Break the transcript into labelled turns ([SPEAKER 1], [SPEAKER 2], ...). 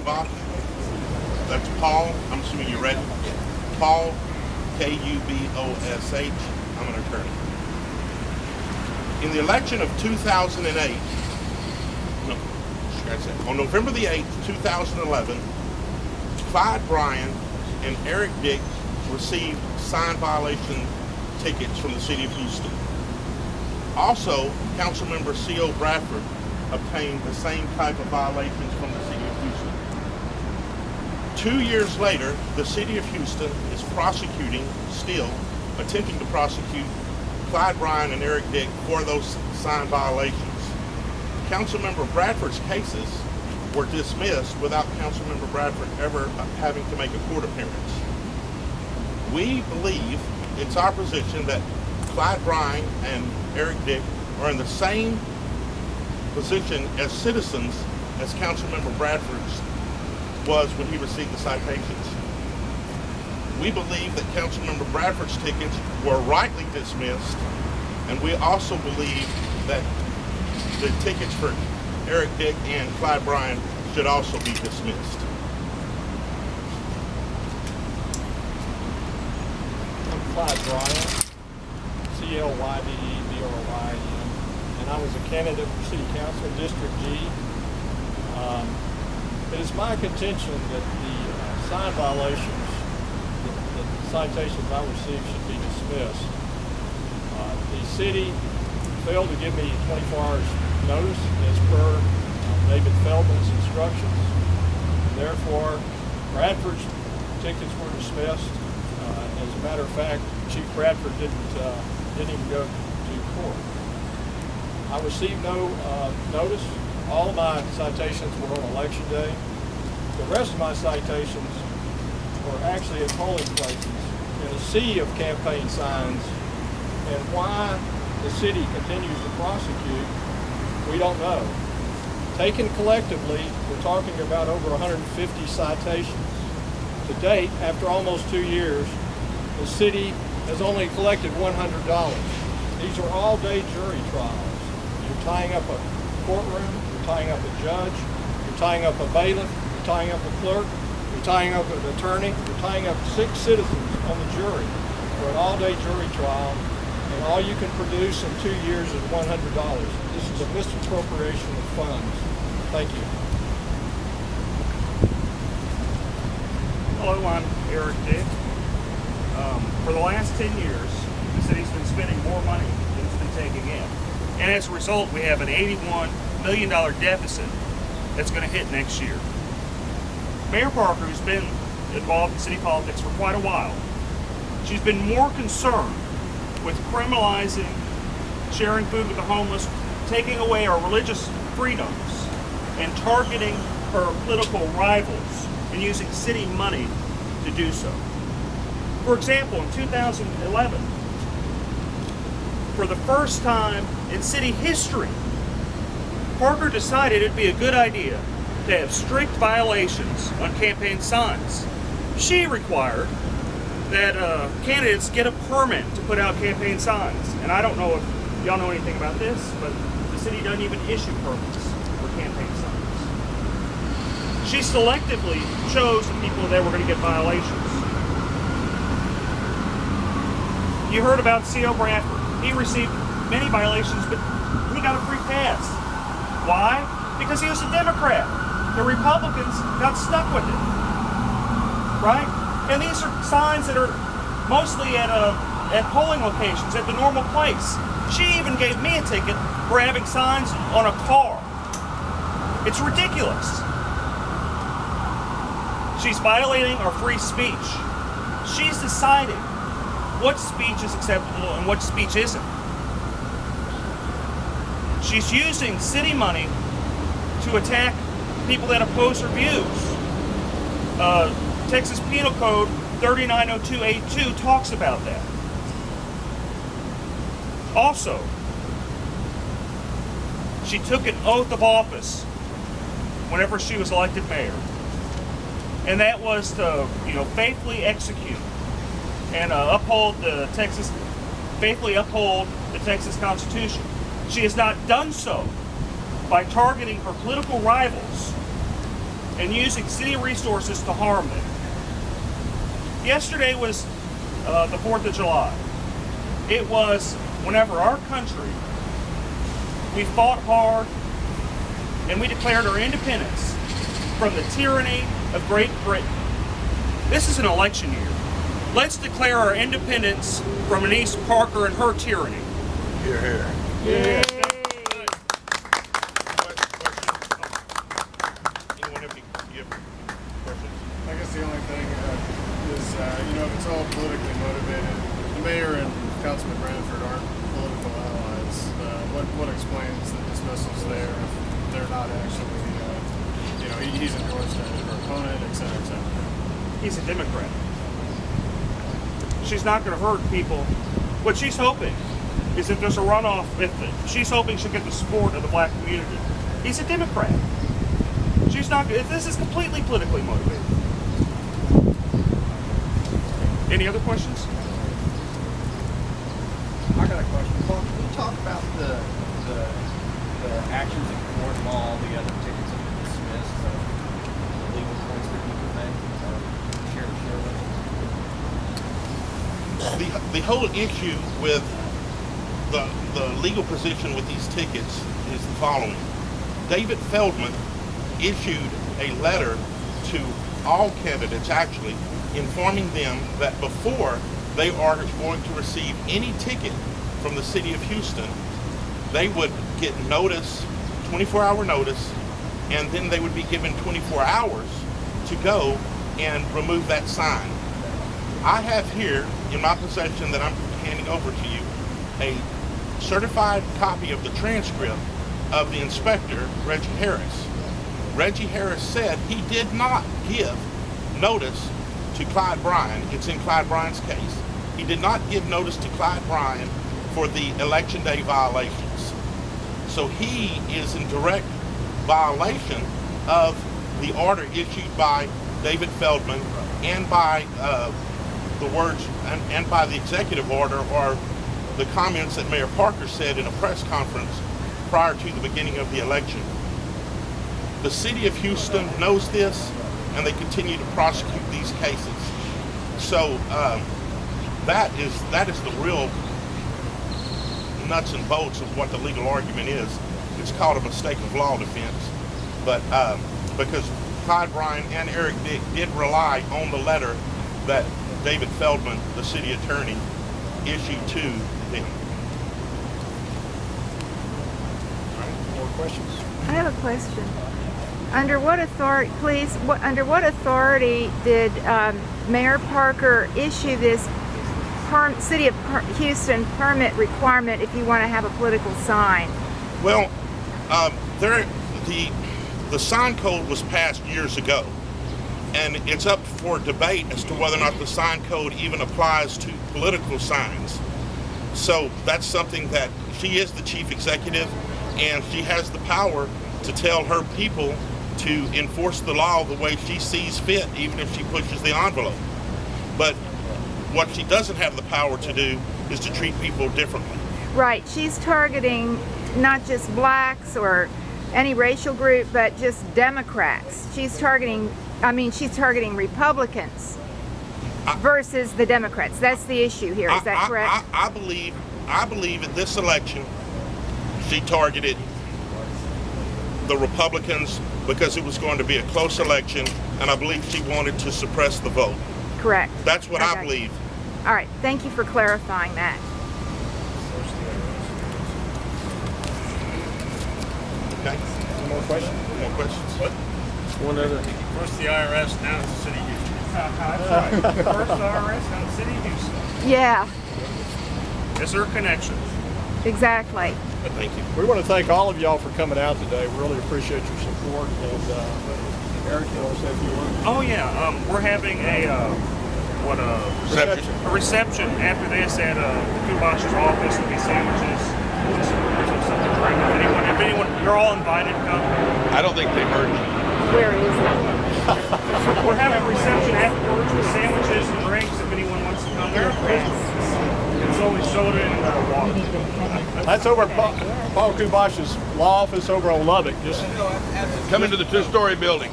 [SPEAKER 1] Kubosh. That's Paul. I'm assuming you're ready. Paul, Kubosh. I'm an attorney. In the election of 2008, on November the 8th, 2011, Clyde Bryan and Eric Dick received sign violation tickets from the city of Houston. Also, Councilmember C.O. Bradford obtained the same type of violations from the city of Houston. 2 years later, the city of Houston is prosecuting, still attempting to prosecute, Clyde Bryan and Eric Dick for those sign violations. Councilmember Bradford's cases were dismissed without Councilmember Bradford ever having to make a court appearance. We believe it's our position that Clyde Bryan and Eric Dick are in the same position as citizens as Councilmember Bradford's was when he received the citations. We believe that Councilmember Bradford's tickets were rightly dismissed, and we also believe that the tickets for Eric Dick and Clyde Bryan should also be dismissed.
[SPEAKER 2] I'm Clyde Bryan, CLYDEBRYN, and I was a candidate for City Council in District G. It is my contention that the sign violations, the citations I received should be dismissed. The city failed to give me 24 hours notice as per David Feldman's instructions. Therefore, Bradford's tickets were dismissed. As a matter of fact, Chief Bradford didn't even go to court. I received no notice. All of my citations were on election day. The rest of my citations were actually at polling places in a sea of campaign signs. And why the city continues to prosecute, we don't know. Taken collectively, we're talking about over 150 citations. To date, after almost 2 years, the city has only collected $100. These are all-day jury trials. You're tying up a courtroom, you're tying up a judge, you're tying up a bailiff, you're tying up a clerk, you're tying up an attorney, you're tying up 6 citizens on the jury for an all-day jury trial, and all you can produce in 2 years is $100. This is a misappropriation of funds. Thank you.
[SPEAKER 3] Hello, I'm Eric Dick. For the last 10 years, the city's been spending more money than it's been taking in. And as a result, we have an $81 million deficit that's going to hit next year. Mayor Parker, who's been involved in city politics for quite a while, she's been more concerned with criminalizing sharing food with the homeless, taking away our religious freedoms, and targeting her political rivals and using city money to do so. For example, in 2011, for the first time in city history, Parker decided it'd be a good idea to have strict violations on campaign signs. She required that candidates get a permit to put out campaign signs. And I don't know if y'all know anything about this, but the city doesn't even issue permits for campaign signs. She selectively chose the people that were going to get violations. You heard about C.O. Bradford. He received many violations, but he got a free pass. Why? Because he was a Democrat. The Republicans got stuck with it. Right? And these are signs that are mostly at polling locations, at the normal place. She even gave me a ticket for having signs on a car. It's ridiculous. She's violating our free speech. She's deciding what speech is acceptable and what speech isn't. She's using city money to attack people that oppose her views. Texas Penal Code 390282 talks about that. Also, she took an oath of office whenever she was elected mayor. And that was to, faithfully execute and faithfully uphold the Texas Constitution. She has not done so by targeting her political rivals and using city resources to harm them. Yesterday was the 4th of July. It was whenever our country, we fought hard and we declared our independence from the tyranny of Great Britain. This is an election year. Let's declare our independence from Anise Parker and her tyranny.
[SPEAKER 1] Hear, hear.
[SPEAKER 3] Yeah.
[SPEAKER 1] Anyone have any questions?
[SPEAKER 4] I guess the only thing is, if it's all politically motivated, the mayor and Councilman Branford aren't political allies. What explains the dismissals there if they're not actually, he's endorsed as her opponent, et cetera, et cetera?
[SPEAKER 3] He's a Democrat. She's not going to hurt people. What she's hoping is if there's a runoff, she's hoping she'll get the support of the black community. He's a Democrat. She's not. This is completely politically motivated. Any other questions?
[SPEAKER 5] I got a question. Paul, can you talk about the actions in court and all the other tickets that have been dismissed, the legal points that you can make, share with us?
[SPEAKER 1] The whole issue with the legal position with these tickets is the following. David Feldman issued a letter to all candidates, actually, informing them that before they are going to receive any ticket from the city of Houston, they would get notice, 24-hour notice, and then they would be given 24 hours to go and remove that sign. I have here in my possession that I'm handing over to you a certified copy of the transcript of the inspector, Reggie Harris. Reggie Harris said he did not give notice to Clyde Bryan. It's in Clyde Bryan's case. He did not give notice to Clyde Bryan for the election day violations. So he is in direct violation of the order issued by David Feldman and by the words and by the executive order or the comments that Mayor Parker said in a press conference prior to the beginning of the election. The city of Houston knows this, and they continue to prosecute these cases. So that is the real nuts and bolts of what the legal argument is. It's called a mistake of law defense, but because Clyde Bryan and Eric Dick did rely on the letter that David Feldman, the city attorney, issued to them.
[SPEAKER 2] All right, more questions?
[SPEAKER 6] I have a question. Under what authority, please, under what authority did Mayor Parker issue this City of Houston permit requirement if you want to have a political sign?
[SPEAKER 1] Well, the sign code was passed years ago, and it's up for debate as to whether or not the sign code even applies to political signs. So that's something that she is the chief executive, and she has the power to tell her people to enforce the law the way she sees fit, even if she pushes the envelope. But what she doesn't have the power to do is to treat people differently.
[SPEAKER 6] Right, she's targeting not just blacks or any racial group, but just Democrats. She's targeting Republicans versus the Democrats. That's the issue here, is that correct?
[SPEAKER 1] I believe in this election, she targeted the Republicans because it was going to be a close election, and I believe she wanted to suppress the vote.
[SPEAKER 6] Correct.
[SPEAKER 1] That's what I believe.
[SPEAKER 6] All right, thank you for clarifying that.
[SPEAKER 1] Okay.
[SPEAKER 2] Any more questions?
[SPEAKER 1] More questions? What?
[SPEAKER 2] One other.
[SPEAKER 4] First the IRS, now it's the city of Houston.
[SPEAKER 3] That's right. First IRS, now the city of Houston.
[SPEAKER 6] Yeah,
[SPEAKER 3] It's her connection.
[SPEAKER 6] exactly.
[SPEAKER 1] Thank you.
[SPEAKER 2] We want to thank all of y'all for coming out today. We really appreciate your support. And Eric, you want to say a few words?
[SPEAKER 3] Oh yeah, we're having a reception after this at the Kubash's office. There'll be sandwiches, some stuff to drink. If anyone, you're all invited to come.
[SPEAKER 1] I don't think they heard you.
[SPEAKER 6] Where is it?
[SPEAKER 3] We're having a reception afterwards with sandwiches and drinks. If anyone wants to come there, it's only soda and water.
[SPEAKER 2] That's over at Paul Kubash's law office over on Lubbock. Just
[SPEAKER 7] Come into the two-story building.